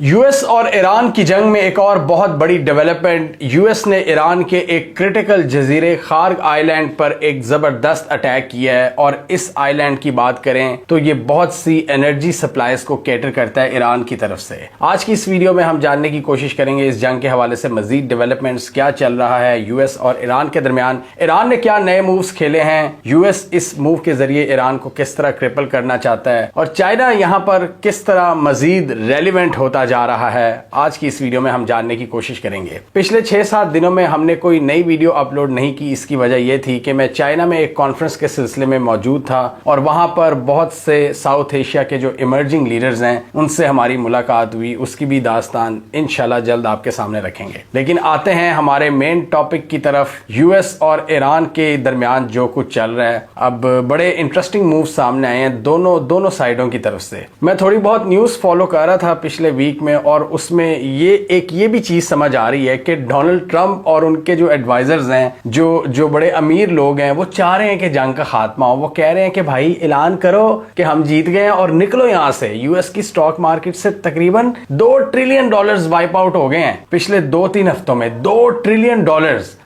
US और Iran की जंग में एक और बहुत बड़ी डेवलपमेंट, यूएस ने ईरान के एक क्रिटिकल जजीरे खार्ग आइलैंड पर एक ज़बरदस्त अटैक किया है। और इस आइलैंड की बात करें तो ये बहुत सी एनर्जी सप्लाईज को कैटर करता है ईरान की तरफ से। आज की इस वीडियो में हम जानने की कोशिश करेंगे इस जंग के हवाले से मजीद डेवलपमेंट्स क्या चल रहा है यूएस और ईरान के दरमियान, ईरान ने क्या नए मूव्स खेले हैं, यूएस इस मूव के जरिए ईरान को किस तरह क्रिपल करना चाहता है और चाइना यहाँ पर किस तरह मजीद रेलिवेंट होता जा रहा है। आज की इस वीडियो में हम जानने की कोशिश करेंगे। पिछले 6-7 दिनों में हमने कोई नई वीडियो अपलोड नहीं की। इसकी वजह यह थी कि मैं चाइना में एक कॉन्फ्रेंस के सिलसिले में मौजूद था और वहां पर बहुत से साउथ एशिया के जो इमर्जिंग लीडर्स हैं उनसे हमारी मुलाकात हुई। उसकी भी दास्तान इंशाल्लाह जल्द आपके सामने रखेंगे। लेकिन आते हैं हमारे मेन टॉपिक की तरफ, यूएस और ईरान के दरमियान जो कुछ चल रहा है। अब बड़े इंटरेस्टिंग मूव सामने आए हैं दोनों साइडों की तरफ से। मैं थोड़ी बहुत न्यूज फॉलो कर रहा था पिछले वीक में और उसमें ये भी चीज समझ आ रही है कि डोनाल्ड ट्रंप और उनके जो एडवाइजर्स हैं, जो बड़े अमीर लोग हैं, वो चाह रहे हैं कि जंग का खात्मा हो। वो कह रहे हैं कि भाई ऐलान करो कि हम जीत गए और निकलो यहां से। यूएस की स्टॉक मार्केट से तकरीबन $2 ट्रिलियन वाइप आउट हो गए हैं पिछले 2-3 हफ्तों में। $2 ट्रिलियन,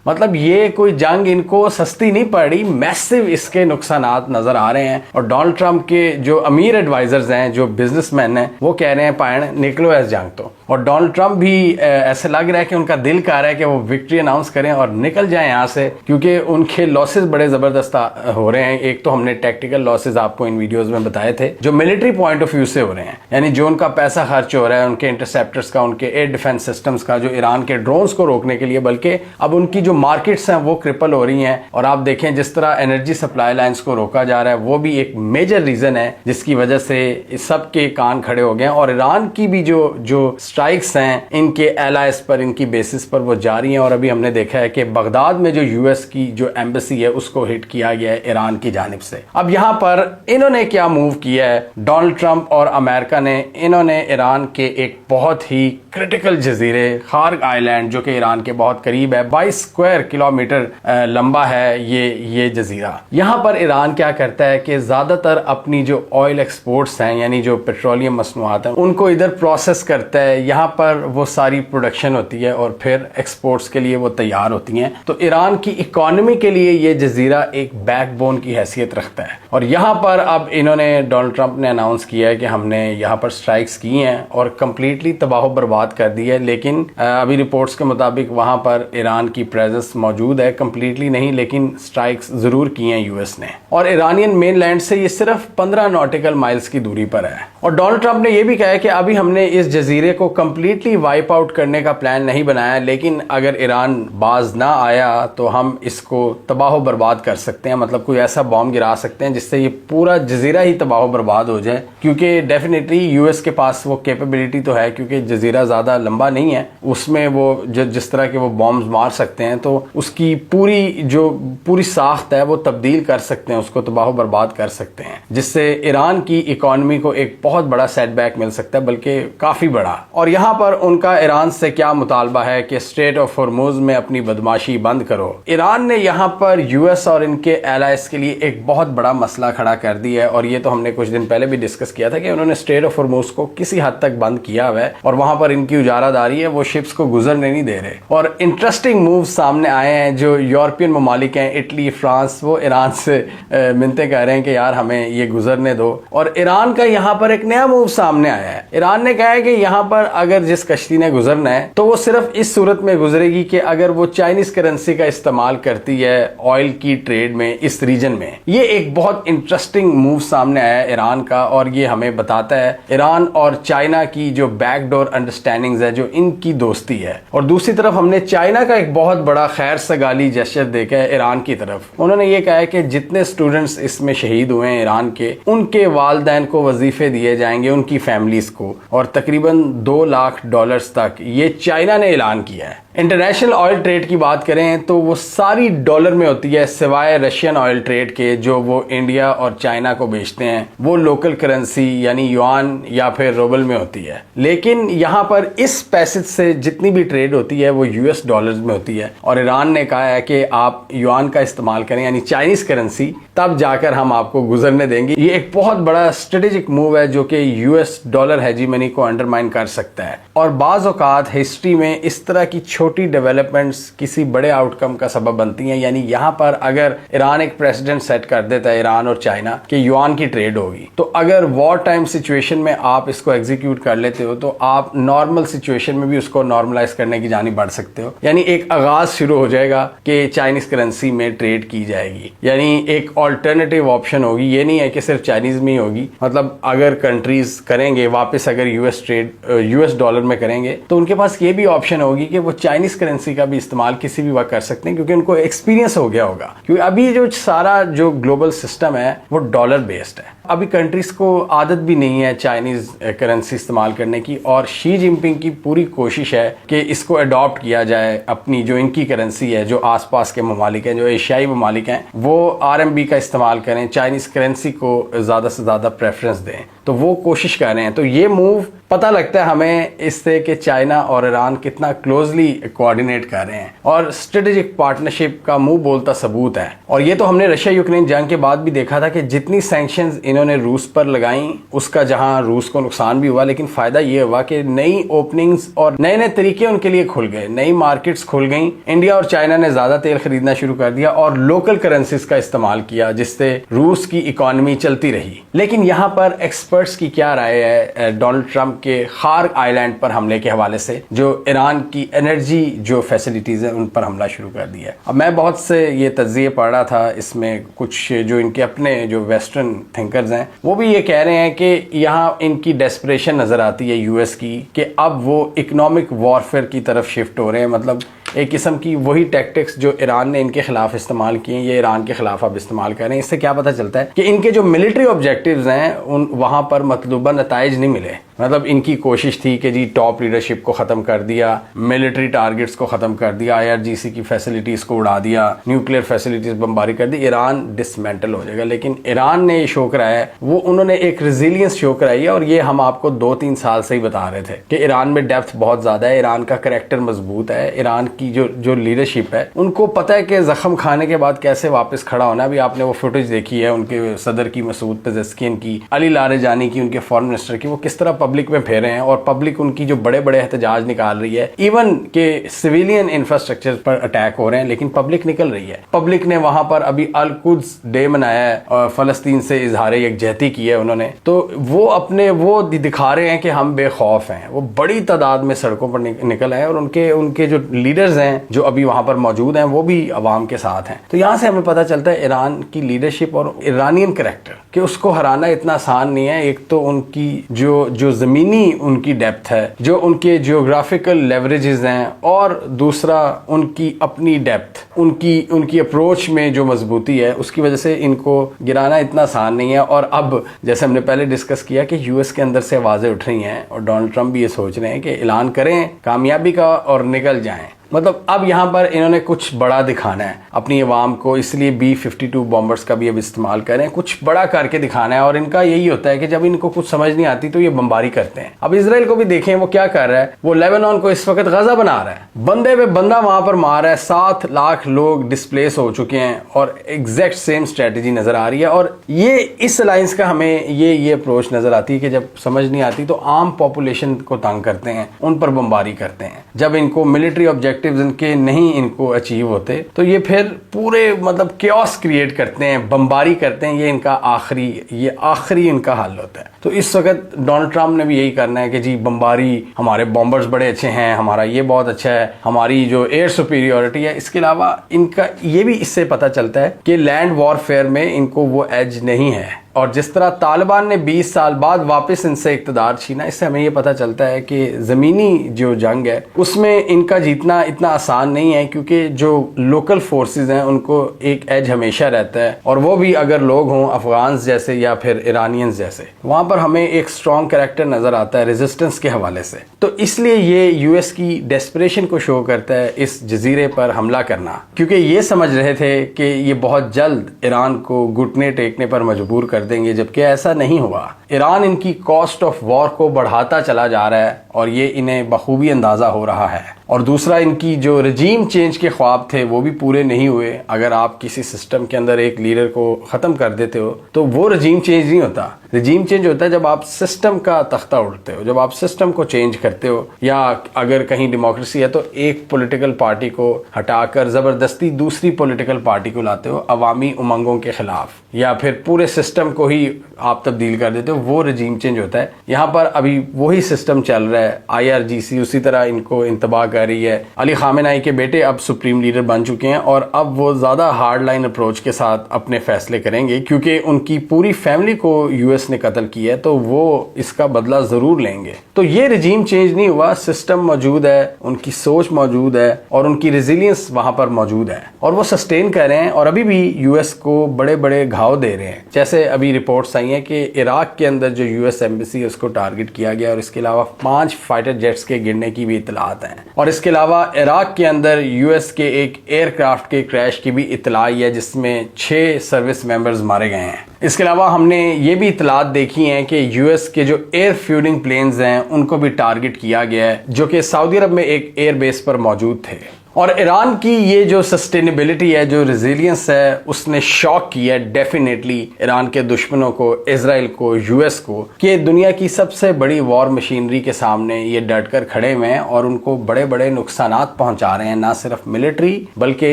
मतलब ये कोई जंग इनको सस्ती नहीं पड़ी। मैसिव इसके नुकसानात नजर आ रहे हैं और डोनाल्ड ट्रंप के जो अमीर एडवाइजर्स हैं, जो बिजनेसमैन हैं, वो कह रहे हैं पायन निकलो इस जंग तो। और डोनाल्ड ट्रंप भी ऐसे लग रहा है कि उनका दिल कर रहा है कि वो विक्ट्री अनाउंस करें और निकल जाएं यहां से, क्योंकि उनके लॉसेस बड़े जबरदस्त हो रहे हैं। एक तो हमने टैक्टिकल लॉसेस आपको इन वीडियोस में बताए थे जो मिलिट्री पॉइंट ऑफ व्यू से हो रहे हैं, यानी जो उनका पैसा खर्च हो रहा है उनके इंटरसेप्टर्स का, उनके एयर डिफेंस सिस्टम्स का, जो ईरान के ड्रोन्स को रोकने के लिए, बल्कि अब उनकी जो मार्केट्स हैं वो क्रिपल हो रही हैं। और आप देखें जिस तरह एनर्जी सप्लाई लाइंस को रोका जा रहा है, वो भी एक मेजर रीजन है जिसकी वजह से सबके कान खड़े हो गए हैं। और ईरान की भी जो स्ट्राइक्स हैं इनके एलाइज पर, इनकी बेसिस पर वो जारी हैं। और अभी हमने देखा है कि बगदाद में जो यूएस की जो एम्बेसी है उसको हिट किया गया है ईरान की जानिब से। अब यहां पर इन्होंने क्या मूव किया है, डोनाल्ड ट्रंप और अमेरिका ने, इन्होंने ईरान के एक बहुत ही क्रिटिकल जजीरे खार्ग आइलैंड, जो कि ईरान के बहुत करीब है, 22 स्क्वायर किलोमीटर लंबा है ये जजीरा। यहां पर ईरान क्या करता है कि ज्यादातर अपनी जो ऑयल एक्सपोर्ट्स हैं, यानी जो पेट्रोलियम मसनूआत हैं, उनको इधर प्रोसेस करता है। यहां पर वो सारी प्रोडक्शन होती है और फिर एक्सपोर्ट्स के लिए वो तैयार होती हैं। तो ईरान की इकोनॉमी के लिए ये जजीरा एक बैकबोन की हैसियत रखता है। और यहां पर अब इन्होंने, डोनाल्ड ट्रंप ने अनाउंस किया है कि हमने यहां पर स्ट्राइक्स की हैं और कंप्लीटली तबाह बर्बाद कर दी है। लेकिन अभी रिपोर्ट्स के मुताबिक वहां पर ईरान की प्रेजेंस मौजूद है, कंप्लीटली नहीं लेकिन स्ट्राइक्स जरूर की हैं यूएस ने। और ईरानियन मेनलैंड से ये सिर्फ 15 नॉटिकल माइल्स की दूरी पर है। और डोनाल्ड ट्रंप ने यह भी कहा है कि अभी हमने इस जजीरे को कंप्लीटली वाइप आउट करने का प्लान नहीं बनाया, लेकिन अगर ईरान बाज ना आया तो हम इसको तबाह बर्बाद कर सकते हैं। मतलब कोई ऐसा बॉम्ब गिरा सकते हैं जिससे ये पूरा जजीरा ही तबाह बर्बाद हो जाए, क्योंकि डेफिनेटली यूएस के पास वो कैपेबिलिटी तो है, क्योंकि जजीरा ज्यादा लंबा नहीं है, उसमें वो जिस तरह के वो बॉम्ब मार सकते हैं, तो उसकी पूरी साख्त है वो तब्दील कर सकते हैं, उसको तबाह बर्बाद कर सकते हैं, जिससे ईरान की इकोनॉमी को एक बहुत बड़ा सेटबैक मिल सकता है, बल्कि काफी बड़ा। और यहाँ पर उनका ईरान से क्या मुतालबा है कि स्ट्रेट ऑफ हॉर्मुज में अपनी बदमाशी बंद करो। ईरान ने यहाँ पर यूएस और इनके एलाइज के लिए एक बहुत बड़ा मसला खड़ा कर दिया है। और ये तो हमने कुछ दिन पहले भी डिस्कस किया था कि उन्होंने स्ट्रेट ऑफ हॉर्मुज को किसी हद तक बंद किया हुआ है और वहां पर इनकी उजारादारी है, वो शिप्स को गुजरने नहीं दे रहे। और इंटरेस्टिंग मूव सामने आए हैं। जो यूरोपियन ममालिक हैं, इटली, फ्रांस, वो ईरान से मिन्नतें कह रहे हैं कि यार हमें ये गुजरने दो। और ईरान का यहाँ पर एक नया मूव सामने आया है। ईरान ने कहा है कि यहाँ पर अगर जिस कश्ती ने गुजरना है तो वो सिर्फ इस सूरत में गुजरेगी कि अगर वो चाइनीज करेंसी का इस्तेमाल करती है ऑयल की ट्रेड में इस रीजन में। ये एक बहुत इंटरेस्टिंग मूव सामने आया है ईरान का, और ये हमें बताता है ईरान और चाइना की जो बैकडोर अंडरस्टैंडिंग्स है, जो इनकी दोस्ती है। और दूसरी तरफ हमने चाइना का एक बहुत बड़ा खैर सगाली जेस्चर देखा है ईरान की तरफ। उन्होंने ये कहा है कि जितने स्टूडेंट्स इसमें शहीद हुए हैं ईरान के, उनके वालिदैन को वजीफे दिए जाएंगे, उनकी फैमिलीज को, और तकरीबन $2 लाख तक ये चाइना ने ऐलान किया है। इंटरनेशनल ऑयल ट्रेड की बात करें तो वो सारी डॉलर में होती है, सिवाय रशियन ऑयल ट्रेड के जो वो इंडिया और चाइना को बेचते हैं, वो लोकल करेंसी यानी युआन या फिर रूबल में होती है। लेकिन यहाँ पर इस पैसेज से जितनी भी ट्रेड होती है वो यूएस डॉलर्स में होती है और ईरान ने कहा है कि आप युआन का इस्तेमाल करें यानी चाइनीज करेंसी, तब जाकर हम आपको गुजरने देंगे। ये एक बहुत बड़ा स्ट्रेटेजिक मूव है जो कि यूएस डॉलर हेजीमनी को अंडरमाइन कर सकता है और बाज़ औक़ात हिस्ट्री में इस तरह की छोटी डेवलपमेंट्स किसी बड़े आउटकम का सबब बनती हैं। यानी यहाँ पर अगर ईरान एक प्रेसिडेंट सेट कर देता है, ईरान और चाइना, कि युआन की ट्रेड होगी, तो अगर वॉर टाइम सिचुएशन में आप इसको एग्जीक्यूट कर लेते हो तो आप नॉर्मल सिचुएशन में भी उसको नॉर्मलाइज करने की जानी बढ़ सकते हो। यानी एक आगाज शुरू हो जाएगा कि चाइनीज करेंसी में ट्रेड की जाएगी, यानी एक ऑल्टरनेटिव ऑप्शन होगी। ये नहीं है कि सिर्फ चाइनीज में ही होगी, मतलब अगर कंट्रीज करेंगे वापस, अगर यूएस ट्रेड यूएस डॉलर में करेंगे तो उनके पास ये भी ऑप्शन होगी कि वो चाइनीज करेंसी का भी इस्तेमाल किसी भी वक्त कर सकते हैं, क्योंकि उनको एक्सपीरियंस हो गया होगा। क्योंकि अभी जो सारा जो ग्लोबल सिस्टम है वो डॉलर बेस्ड है। अभी कंट्रीज को आदत भी नहीं है चाइनीज करेंसी इस्तेमाल करने की और शी जिनपिंग की पूरी कोशिश है कि इसको अडॉप्ट किया जाए। अपनी जो इनकी करेंसी है, जो आसपास के ममालिक हैं, जो एशियाई ममालिक हैं, वो आरएमबी का इस्तेमाल करें, चाइनीज करेंसी को ज़्यादा से ज़्यादा प्रेफरेंस दें। तो वो कोशिश कर रहे हैं। तो ये मूव पता लगता है हमें इससे कि चाइना और ईरान कितना क्लोजली कोऑर्डिनेट कर रहे हैं और स्ट्रेटेजिक पार्टनरशिप का मुंह बोलता सबूत है। और ये तो हमने रशिया यूक्रेन जंग के बाद भी देखा था कि जितनी सैंक्शंस इन्होंने रूस पर लगाई, उसका जहां रूस को नुकसान भी हुआ, लेकिन फायदा ये हुआ कि नई ओपनिंग्स और नए नए तरीके उनके लिए खुल गए, नई मार्केट्स खुल गई। इंडिया और चाइना ने ज्यादा तेल खरीदना शुरू कर दिया और लोकल करेंसीज का इस्तेमाल किया, जिससे रूस की इकोनॉमी चलती रही। लेकिन यहाँ पर एक्सपर्ट्स की क्या राय है डोनाल्ड ट्रंप के खार्ग आइलैंड पर हमले के हवाले से, जो ईरान की एनर्जी जो फैसिलिटीज है उन पर हमला शुरू कर दिया। अब मैं बहुत से ये तज्जिए पढ़ रहा था, इसमें कुछ जो इनके अपने जो वेस्टर्न थिंकर्स हैं वो भी ये कह रहे हैं कि यहाँ इनकी डेस्परेशन नजर आती है यूएस की, कि अब वो इकोनॉमिक वॉरफेयर की तरफ शिफ्ट हो रहे हैं। मतलब एक किस्म की वही टैक्टिक्स जो ईरान ने इनके खिलाफ इस्तेमाल किए, ये ईरान के खिलाफ अब इस्तेमाल कर रहे हैं। इससे क्या पता चलता है कि इनके जो मिलिट्री ऑब्जेक्टिव्स हैं उन वहां पर मतलूबा नताइज नहीं मिले। मतलब इनकी कोशिश थी कि जी टॉप लीडरशिप को खत्म कर दिया, मिलिट्री टारगेट्स को खत्म कर दिया, आईआरजीसी की फैसिलिटीज को उड़ा दिया, न्यूक्लियर फैसिलिटीज बमबारी कर दी, ईरान डिसमेंटल हो जाएगा। लेकिन ईरान ने ये शो कराया है, वो उन्होंने एक रेजिलियंस शो कराई है। और ये हम आपको 2-3 साल से ही बता रहे थे कि ईरान में डेप्थ बहुत ज्यादा है, ईरान का कैरेक्टर मजबूत है, ईरान की जो लीडरशिप है उनको पता है कि जख्म खाने के बाद कैसे वापस खड़ा होना है। अभी आपने वो फुटेज देखी है उनके सदर की, मसूद पेजेस्कियन की, अली लारेजानी की, उनके फॉरेन मिनिस्टर की, वो किस तरह पब्लिक में फेरे हैं और पब्लिक उनकी जो बड़े बड़े एहतजाज निकाल रही है। इवन के सिविलियन इंफ्रास्ट्रक्चर पर अटैक हो रहे हैं लेकिन पब्लिक निकल रही है। पब्लिक ने वहां पर अभी अल कुद्स डे मनाया है और फलस्तीन से इजहार यकजहती की है उन्होंने। तो वो अपने वो दिखा रहे हैं कि हम बेखौफ हैं। वो बड़ी तादाद में सड़कों पर निकल आए और उनके जो लीडर्स हैं जो अभी वहां पर मौजूद हैं वो भी अवाम के साथ हैं। तो यहां से हमें पता चलता है ईरान की लीडरशिप और ईरानियन कैरेक्टर कि उसको हराना इतना आसान नहीं है। एक तो उनकी जो जमीनी उनकी डेप्थ है, जो उनके जियोग्राफिकल लेवरेजेस हैं, और दूसरा उनकी अपनी डेप्थ, उनकी अप्रोच में जो मजबूती है, उसकी वजह से इनको गिराना इतना आसान नहीं है। और अब जैसे हमने पहले डिस्कस किया कि यूएस के अंदर से आवाजें उठ रही हैं और डोनाल्ड ट्रंप भी ये सोच रहे हैं कि ऐलान करें कामयाबी का और निकल जाएं। मतलब अब यहाँ पर इन्होंने कुछ बड़ा दिखाना है अपनी आवाम को, इसलिए B-52 बॉम्बर्स का भी अब इस्तेमाल करें, कुछ बड़ा करके दिखाना है। और इनका यही होता है कि जब इनको कुछ समझ नहीं आती तो ये बमबारी करते हैं। अब इजराइल को भी देखें वो क्या कर रहा है, वो लेबनान को इस वक्त गजा बना रहा है, बंदे पे बंदा वहां पर मार रहा है, 7 लाख लोग डिस्प्लेस हो चुके हैं और एग्जैक्ट सेम स्ट्रेटेजी नजर आ रही है। और ये इस अलायंस का हमें ये अप्रोच नजर आती है कि जब समझ नहीं आती तो आम पॉपुलेशन को तंग करते हैं, उन पर बमबारी करते हैं। जब इनको मिलिट्री ऑब्जेक्टिव्स इनके नहीं इनको अचीव होते तो ये फिर पूरे मतलब क्योस क्रिएट करते हैं, बमबारी करते हैं। ये इनका आखिरी इनका हल होता है। तो इस वक्त डोनाल्ड ट्रंप ने भी यही करना है कि जी बमबारी, हमारे बॉम्बर्स बड़े अच्छे हैं, हमारा ये बहुत अच्छा है, हमारी जो एयर सुपीरियोरिटी है। इसके अलावा इनका ये भी इससे पता चलता है कि लैंड वॉरफेयर में इनको वो एज नहीं है। और जिस तरह तालिबान ने 20 साल बाद वापस इनसे इक़्तिदार छीना, इससे हमें ये पता चलता है कि ज़मीनी जो जंग है उसमें इनका जीतना इतना आसान नहीं है, क्योंकि जो लोकल फोर्सेस हैं उनको एक एज हमेशा रहता है। और वो भी अगर लोग हों अफगान जैसे या फिर ईरानियंस जैसे, वहाँ पर हमें एक स्ट्रॉन्ग कैरेक्टर नज़र आता है रेजिस्टेंस के हवाले से। तो इसलिए ये यूएस की डेस्परेशन को शो करता है इस जजीरे पर हमला करना, क्योंकि ये समझ रहे थे कि ये बहुत जल्द ईरान को घुटने टेकने पर मजबूर कर देंगे, जबकि ऐसा नहीं हुआ। ईरान इनकी कॉस्ट ऑफ वॉर को बढ़ाता चला जा रहा है और ये इन्हें बखूबी अंदाजा हो रहा है। और दूसरा, इनकी जो रजीम चेंज के ख्वाब थे वो भी पूरे नहीं हुए। अगर आप किसी सिस्टम के अंदर एक लीडर को ख़त्म कर देते हो तो वो रजीम चेंज नहीं होता। रजीम चेंज होता है जब आप सिस्टम का तख्ता उड़ते हो, जब आप सिस्टम को चेंज करते हो, या अगर कहीं डेमोक्रेसी है तो एक पॉलिटिकल पार्टी को हटाकर ज़बरदस्ती दूसरी पॉलिटिकल पार्टी को लाते हो अवामी उमंगों के खिलाफ, या फिर पूरे सिस्टम को ही आप तब्दील कर देते हो, वो रजीम चेंज होता है। यहाँ पर अभी वही सिस्टम चल रहा है। IRGC उसी तरह इनको इंतबाह कर रही है। अली खामेनाई के बेटे अब सुप्रीम लीडर बन चुके हैं और अब वो ज़्यादा हार्ड लाइन अप्रोच के साथ अपने फैसले करेंगे, क्योंकि उनकी पूरी फैमिली को यूएस ने कत्ल किया है, तो वो इसका बदला ज़रूर लेंगे। तो ये रजीम चेंज नहीं हुआ, सिस्टम मौजूद है, उनकी सोच मौजूद है और उनकी रेजिलियंस वहाँ पर मौजूद है और वो सस्टेन कर रहे हैं और अभी भी यूएस को बड़े बड़े घाव दे रहे हैं। जैसे अभी रिपोर्ट्स आई हैं कि इराक के अंदर जो यूएस एम्बेसी है उसको टारगेट किया गया और इसके अलावा 5 फाइटर जेट्स के गिरने की भी इतलात हैं। और इसके अलावा इराक के अंदर यूएस के एक एयरक्राफ्ट के क्रैश की भी इतला आई है, जिसमें 6 सर्विस मेंबर्स मारे गए हैं। इसके अलावा हमने ये भी इतलात देखी हैं कि यूएस के जो एयर फ्यूलिंग प्लेन्स हैं उनको भी टारगेट किया गया है, जो कि सऊदी अरब में एक एयरबेस पर मौजूद थे। और ईरान की ये जो सस्टेनेबिलिटी है, जो रेजिलियंस है, उसने शॉक किया है डेफिनेटली ईरान के दुश्मनों को, इजराइल को, यूएस को, कि दुनिया की सबसे बड़ी वॉर मशीनरी के सामने ये डटकर खड़े हुए हैं और उनको बड़े बड़े नुकसानात पहुंचा रहे हैं। ना सिर्फ मिलिट्री बल्कि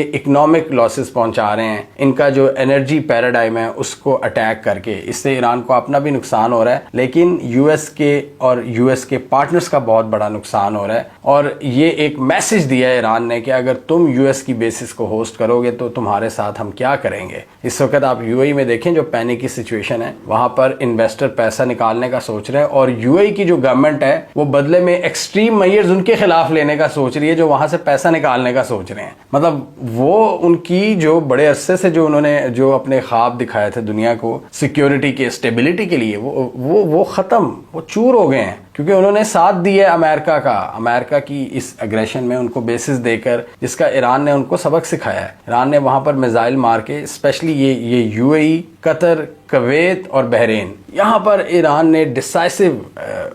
इकोनॉमिक लॉसेस पहुंचा रहे हैं। इनका जो एनर्जी पैराडाइम है उसको अटैक करके, इससे ईरान को अपना भी नुकसान हो रहा है, लेकिन यूएस के और यूएस के पार्टनर्स का बहुत बड़ा नुकसान हो रहा है। और ये एक मैसेज दिया है ईरान ने कि अगर तुम यूएस की बेसिस को होस्ट करोगे तो तुम्हारे साथ हम क्या करेंगे। इस वक्त आप यूएई में देखें, जो पैनिक की सिचुएशन है, वहां पर इन्वेस्टर पैसा निकालने का सोच रहे हैं और यूएई की जो गवर्नमेंट है वो बदले में एक्सट्रीम मेजर्स उनके खिलाफ लेने का सोच रही है, जो वहां से पैसा निकालने का सोच रहे हैं। मतलब वो उनकी जो बड़े अरसे से जो उन्होंने जो अपने ख्वाब दिखाए थे दुनिया को सिक्योरिटी के, स्टेबिलिटी के लिए, वो खत्म, वो चूर हो गए हैं, क्योंकि उन्होंने साथ दिया अमेरिका का, अमेरिका की इस अग्रेशन में उनको बेसिस देकर, जिसका ईरान ने उनको सबक सिखाया है। ईरान ने वहां पर मिसाइल मार के, स्पेशली ये यूएई, कतर, कुवैत और बहरीन, यहाँ पर ईरान ने डिसाइसिव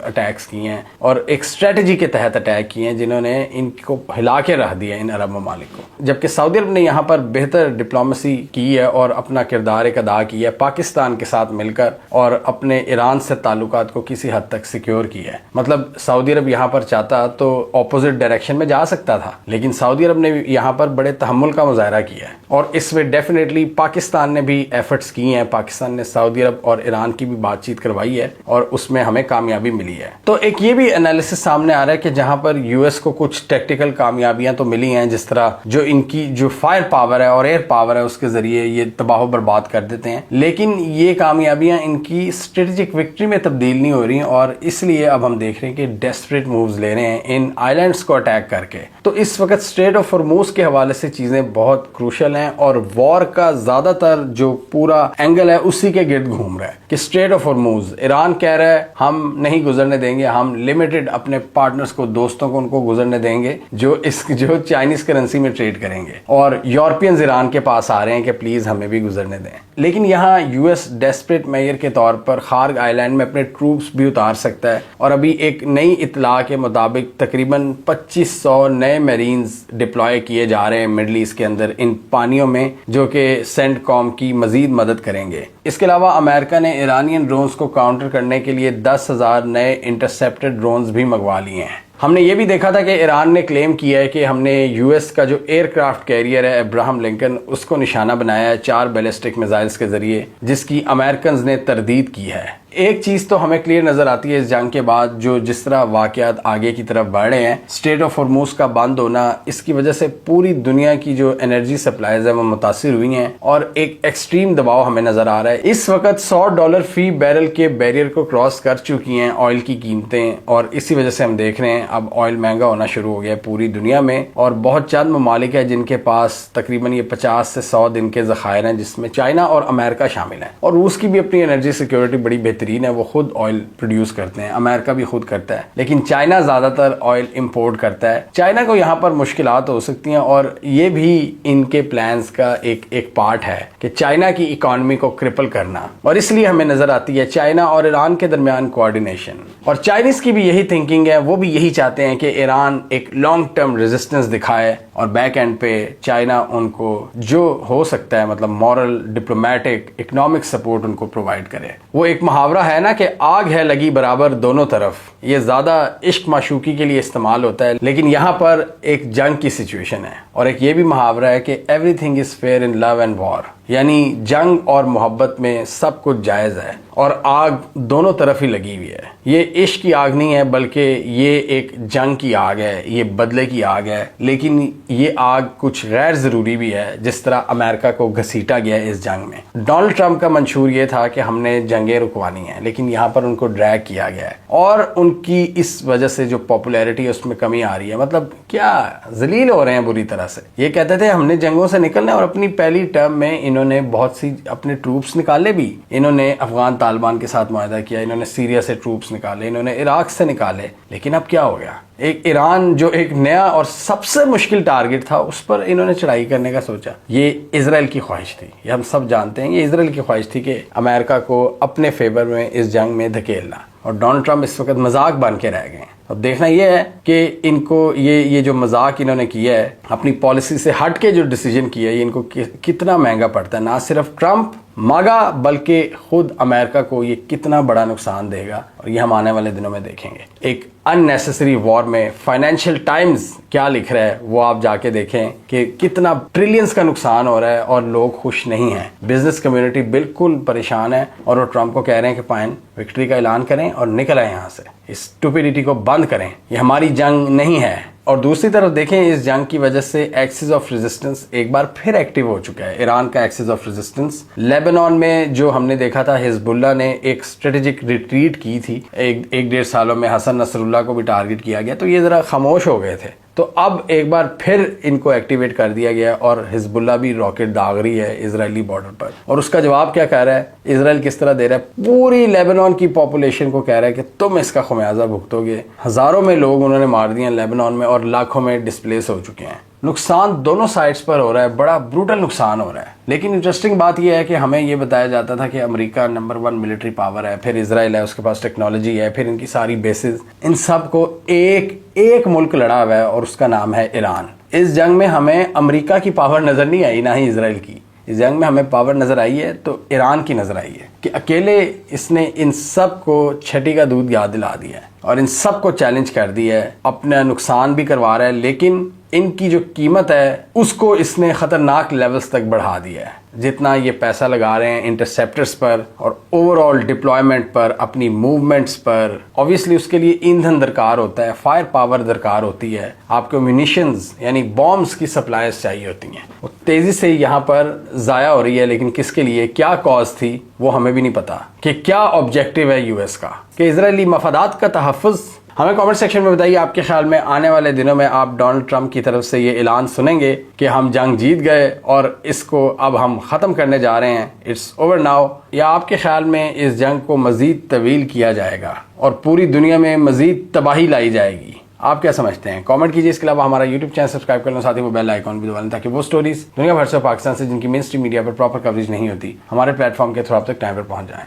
अटैक्स किए हैं और एक स्ट्रेटजी के तहत अटैक किए हैं, जिन्होंने इनको हिला के रख दिया इन अरब ममालिक को। जबकि सऊदी अरब ने यहाँ पर बेहतर डिप्लोमेसी की है और अपना किरदार एक अदा किया है पाकिस्तान के साथ मिलकर, और अपने ईरान से ताल्लुकात को किसी हद तक सिक्योर किया है। मतलब सऊदी अरब यहाँ पर चाहता तो ऑपोजिट डायरेक्शन में जा सकता था, लेकिन सऊदी अरब ने यहाँ पर बड़े तहम्मुल का मुजाहरा किया है और इसमें डेफिनेटली पाकिस्तान ने भी एफर्ट्स किए हैं। पाकिस्तान ने सऊदी अरब और ईरान की भी बातचीत करवाई है और उसमें हमें कामयाबी मिली है। तो एक ये भी एनालिसिस सामने आ रहा है कि जहां पर यूएस को कुछ टेक्टिकल कामयाबियां तो मिली हैं, जिस तरह जो इनकी जो फायर पावर है और एयर पावर है उसके जरिए ये तबाह बर्बाद कर देते हैं, लेकिन ये कामयाबियां इनकी स्ट्रेटेजिक विक्ट्री में तब्दील नहीं हो रही और इसलिए अब हम देख रहे हैं कि डेस्परेट मूव्स ले रहे हैं इन आइलैंड्स को अटैक करके। तो इस वक्त स्ट्रेट ऑफ हॉर्मूज के हवाले से चीजें बहुत क्रूशल हैं और वॉर का ज्यादातर जो पूरा एंगल है उसी के गिर्द घूम रहा है कि स्ट्रेट ऑफ हॉर्मूज, ईरान कह रहा है हम नहीं गुजरने देंगे, हम लिमिटेड अपने पार्टनर्स को, दोस्तों को, उनको गुजरने देंगे जो चाइनीज करेंसी में ट्रेड करेंगे, और यूरोपियंस ईरान के पास आ रहे हैं कि प्लीज हमें भी गुजरने दें। लेकिन यहाँ यूएस डेस्परेट मेजर के तौर पर खार्ग आइलैंड में अपने ट्रूप्स भी उतार सकता है और अभी एक नई इतला के मुताबिक तकरीबन 2500 नए मरीन्स डिप्लॉय किए जा रहे हैं मिडल ईस्ट के अंदर इन पानियों में, जो कि सेंटकॉम की मजीद मदद करेंगे। इसके अलावा अमेरिका ने ईरानियन ड्रोन्स को काउंटर करने के लिए 10,000 नए इंटरसेप्टेड ड्रोन्स भी मंगवा लिए हैं। हमने ये भी देखा था कि ईरान ने क्लेम किया है कि हमने यूएस का जो एयरक्राफ्ट कैरियर है अब्राहम लिंकन, उसको निशाना बनाया है 4 बैलिस्टिक मिसाइल्स के जरिए, जिसकी अमेरिकन ने तरदीद की है। एक चीज तो हमें क्लियर नजर आती है इस जंग के बाद, जो जिस तरह वाकयात आगे की तरफ बढ़ रहे हैं, स्ट्रेट ऑफ हॉर्मूज का बंद होना, इसकी वजह से पूरी दुनिया की जो एनर्जी सप्लाईज है वो मुतासिर हुई हैं और एक एक्सट्रीम दबाव हमें नजर आ रहा है। इस वक्त $100 फी बैरल के बैरियर को क्रॉस कर चुकी हैं ऑयल की कीमतें, और इसी वजह से हम देख रहे हैं अब ऑयल महंगा होना शुरू हो गया है पूरी दुनिया में। और बहुत चंद ममालिक है जिनके पास तकरीबन ये 50 से 100 दिन के जखायर हैं, जिसमें चाइना और अमेरिका शामिल है, और रूस की भी अपनी एनर्जी सिक्योरिटी बड़ी बेहतर बेहतरीन है, वो खुद ऑयल प्रोड्यूस करते हैं, अमेरिका भी खुद करता है, लेकिन चाइना ज़्यादातर ऑयल इंपोर्ट करता है। चाइना को यहाँ पर मुश्किलात हो सकती हैं और ये भी इनके प्लान्स का एक पार्ट है कि चाइना की इकॉनमी को क्रिपल करना, और इसलिए हमें नजर आती है चाइना और ईरान के दरमियान कोऑर्डिनेशन। और चाइनीज की भी यही थिंकिंग है, वो भी यही चाहते हैं कि ईरान एक लॉन्ग टर्म रेजिस्टेंस दिखाए और बैक एंड पे चाइना उनको जो हो सकता है मतलब मॉरल, डिप्लोमेटिक, इकोनॉमिक सपोर्ट उनको प्रोवाइड करे। वो एक मुहावरा है ना कि आग है लगी बराबर दोनों तरफ, ये ज्यादा इश्क माशूकी के लिए इस्तेमाल होता है, लेकिन यहाँ पर एक जंग की सिचुएशन है। और एक ये भी मुहावरा है कि everything is fair in love and war, यानी जंग और मोहब्बत में सब कुछ जायज है और आग दोनों तरफ ही लगी हुई है। ये इश्क की आग नहीं है बल्कि ये एक जंग की आग है, ये बदले की आग है, लेकिन ये आग कुछ गैर जरूरी भी है, जिस तरह अमेरिका को घसीटा गया इस जंग में। डोनाल्ड ट्रंप का मंशूर ये था कि हमने जंगें रुकवानी है, लेकिन यहाँ पर उनको ड्रैग किया गया है और उनकी इस वजह से जो पॉपुलैरिटी है उसमें कमी आ रही है। मतलब क्या जलील हो रहे हैं बुरी तरह से। ये कहते थे हमने जंगों से निकलना है और अपनी पहली टर्म में इन्होंने बहुत सी अपने ट्रूप्स निकाले भी। इन्होंने अफगान तालिबान के साथ मुआहदा किया, इन्होंने सीरिया से ट्रूप्स निकाले, इन्होंने इराक से निकाले, लेकिन अब क्या हो गया? एक ईरान जो एक नया और सबसे मुश्किल टारगेट था उस पर इन्होंने चढ़ाई करने का सोचा। ये इजराइल की ख्वाहिश थी, ये हम सब जानते हैं, ये इजराइल की ख्वाहिश थी कि अमेरिका को अपने फेवर में इस जंग में धकेलना, और डोनाल्ड ट्रंप इस वक्त मजाक बन के रह गए। अब देखना यह है कि इनको ये जो मजाक इन्होंने किया है, अपनी पॉलिसी से हट के जो डिसीजन किया है, ये इनको कितना महंगा पड़ता है। ना सिर्फ ट्रंप मागा बल्कि खुद अमेरिका को ये कितना बड़ा नुकसान देगा, और ये हम आने वाले दिनों में देखेंगे। एक अननेसेसरी वॉर में फाइनेंशियल टाइम्स क्या लिख रहा है वो आप जाके देखें कि कितना ट्रिलियंस का नुकसान हो रहा है और लोग खुश नहीं हैं। बिजनेस कम्युनिटी बिल्कुल परेशान है और वो ट्रंप को कह रहे हैं कि फाइन विक्ट्री का ऐलान करें और निकल आए यहाँ से, इस स्टुपिडिटी को बंद करें, ये हमारी जंग नहीं है। और दूसरी तरफ देखें, इस जंग की वजह से एक्सिस ऑफ रेजिस्टेंस एक बार फिर एक्टिव हो चुका है, ईरान का एक्सिस ऑफ रेजिस्टेंस। लेबनान में जो हमने देखा था, हिजबुल्लाह ने एक स्ट्रेटेजिक रिट्रीट की थी, एक डेढ़ सालों में हसन नसरुल्लाह को भी टारगेट किया गया, तो ये जरा खामोश हो गए थे। तो अब एक बार फिर इनको एक्टिवेट कर दिया गया और हिजबुल्लाह भी रॉकेट दाग रही है इजरायली बॉर्डर पर। और उसका जवाब क्या कह रहा है इजराइल, किस तरह दे रहा है? पूरी लेबनान की पॉपुलेशन को कह रहा है कि तुम इसका खमियाजा भुगतोगे। हजारों में लोग उन्होंने मार दिए लेबनान में और लाखों में डिस्प्लेस हो चुके हैं। नुकसान दोनों साइड्स पर हो रहा है, बड़ा ब्रूटल नुकसान हो रहा है। लेकिन इंटरेस्टिंग बात यह है कि हमें यह बताया जाता था कि अमेरिका नंबर 1 मिलिट्री पावर है, फिर इजराइल है, उसके पास टेक्नोलॉजी है, फिर इनकी सारी बेसिस, इन सब को एक मुल्क लड़ा हुआ है और उसका नाम है ईरान। इस जंग में हमें अमेरिका की पावर नजर नहीं आई, ना ही इजराइल की। इस जंग में हमें पावर नजर आई है तो ईरान की नजर आई है कि अकेले इसने इन सब को छठी का दूध याद दिला दिया है और इन सब को चैलेंज कर दिया है, अपना नुकसान भी करवा रहा है, लेकिन इनकी जो कीमत है उसको इसने खतरनाक लेवल्स तक बढ़ा दिया है। जितना ये पैसा लगा रहे हैं इंटरसेप्टर्स पर और ओवरऑल डिप्लॉयमेंट पर, अपनी मूवमेंट्स पर, ऑब्वियसली उसके लिए ईंधन दरकार होता है, फायर पावर दरकार होती है, आपको म्यूनिशंस यानी बॉम्ब्स की सप्लाईज चाहिए होती हैं। वो तेजी से यहाँ पर जाया हो रही है, लेकिन किसके लिए, क्या कॉज थी वो हमें भी नहीं पता कि क्या ऑब्जेक्टिव है यूएस का, कि इजरायली मफादात का तहफ़्फ़ुज़। हमें कमेंट सेक्शन में बताइए आपके ख्याल में आने वाले दिनों में आप डोनाल्ड ट्रंप की तरफ से ये ऐलान सुनेंगे कि हम जंग जीत गए और इसको अब हम ख़त्म करने जा रहे हैं, इट्स ओवर नाउ, या आपके ख्याल में इस जंग को मज़ीद तवील किया जाएगा और पूरी दुनिया में मज़ीद तबाही लाई जाएगी? आप क्या समझते हैं? कमेंट कीजिए। इसके अलावा हमारा यूट्यूब चैनल सब्सक्राइब कर लो, साथ ही वो बेल आइकॉन भी दबा लें ताकि वो स्टोरीज दुनिया भर से, पाकिस्तान से जिनकी मेन स्ट्रीम मीडिया पर प्रॉपर कवरेज नहीं होती, हमारे प्लेटफॉर्म के थ्रू आप तक टाइम पर पहुंच जाएं।